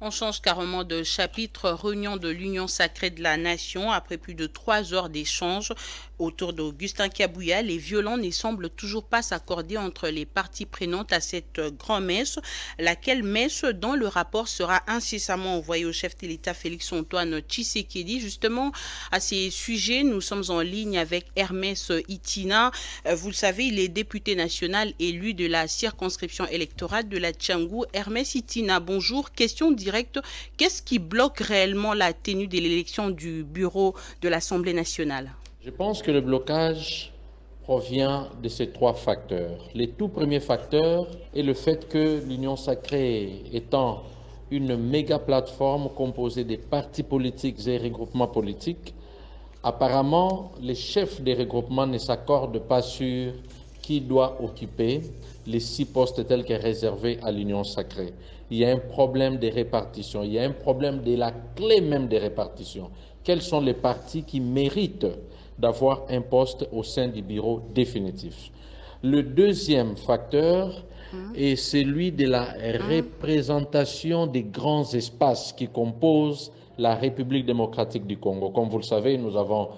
On change carrément de chapitre. Réunion de l'Union sacrée de la nation. Après plus de 3 heures d'échange autour d'Augustin Kabouya, les violents ne semblent toujours pas s'accorder entre les parties prenantes à cette grand-messe, laquelle messe dont le rapport sera incessamment envoyé au chef de l'État Félix-Antoine Tshisekedi. Justement, à ces sujets, nous sommes en ligne avec Hermès Itina. Vous le savez, il est député national élu de la circonscription électorale de la Tchangou. Hermès Itina, bonjour. Question directe. Qu'est-ce qui bloque réellement la tenue de l'élection du bureau de l'Assemblée nationale? Je pense que le blocage provient de ces trois facteurs. Les tout premiers facteurs est le fait que l'Union sacrée étant une méga plateforme composée des partis politiques et regroupements politiques, apparemment, les chefs des regroupements ne s'accordent pas sur qui doit occuper les 6 postes tels que réservés à l'Union sacrée. Il y a un problème de répartition, il y a un problème de la clé même des répartitions. Quels sont les partis qui méritent d'avoir un poste au sein du bureau définitif? Le deuxième facteur est celui de la représentation des grands espaces qui composent la République démocratique du Congo. Comme vous le savez, nous avons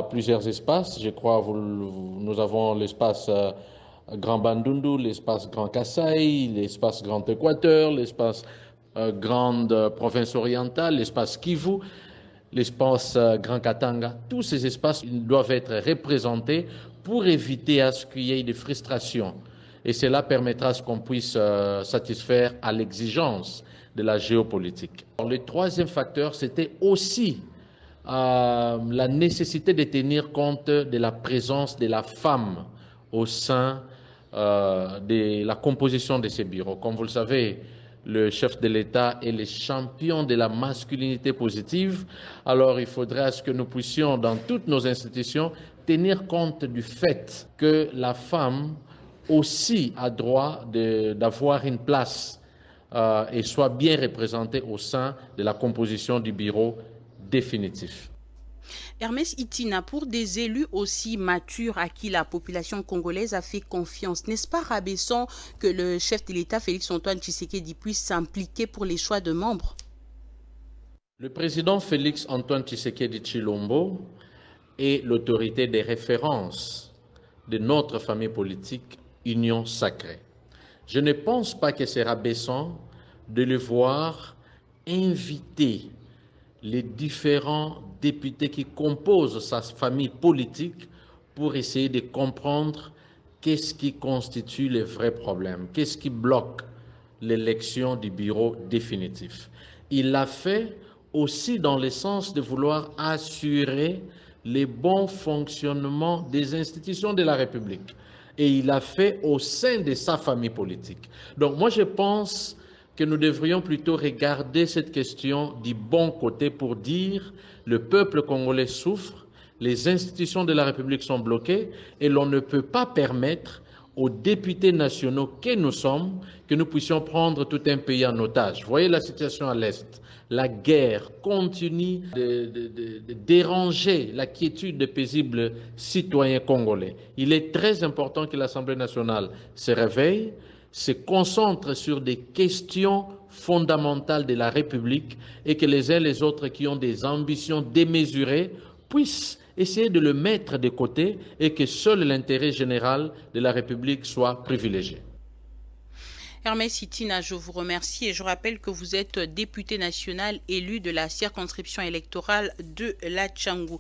plusieurs espaces. Je crois nous avons l'espace Grand Bandundu, l'espace Grand Kasaï, l'espace Grand Équateur, l'espace Grande Province orientale, l'espace Kivu, l'espace Grand Katanga. Tous ces espaces doivent être représentés pour éviter à ce qu'il y ait des frustrations. Et cela permettra à ce qu'on puisse satisfaire à l'exigence de la géopolitique. Le troisième facteur, c'était aussi la nécessité de tenir compte de la présence de la femme au sein de la composition de ces bureaux. Comme vous le savez, le chef de l'État est le champion de la masculinité positive. Alors, il faudrait à ce que nous puissions, dans toutes nos institutions, tenir compte du fait que la femme aussi a droit d'avoir une place et soit bien représentée au sein de la composition du bureau définitif. Hermès Itina, pour des élus aussi matures à qui la population congolaise a fait confiance, n'est-ce pas rabaissant que le chef de l'État, Félix-Antoine Tshisekedi, puisse s'impliquer pour les choix de membres? Le président Félix-Antoine Tshisekedi Tshilombo est l'autorité des références de notre famille politique Union sacrée. Je ne pense pas que c'est rabaissant de le voir inviter les différents députés qui composent sa famille politique pour essayer de comprendre qu'est-ce qui constitue les vrais problèmes, qu'est-ce qui bloque l'élection du bureau définitif. Il l'a fait aussi dans le sens de vouloir assurer les bons fonctionnements des institutions de la République. Et il l'a fait au sein de sa famille politique. Donc moi je pense que nous devrions plutôt regarder cette question du bon côté pour dire le peuple congolais souffre, les institutions de la République sont bloquées et l'on ne peut pas permettre aux députés nationaux que nous sommes que nous puissions prendre tout un pays en otage. Vous voyez la situation à l'Est. La guerre continue de déranger la quiétude des paisibles citoyens congolais. Il est très important que l'Assemblée nationale se réveille, se concentre sur des questions fondamentales de la République et que les uns et les autres qui ont des ambitions démesurées puissent essayer de le mettre de côté et que seul l'intérêt général de la République soit privilégié. Hermès Itina, je vous remercie et je rappelle que vous êtes député national élu de la circonscription électorale de la Tchangou.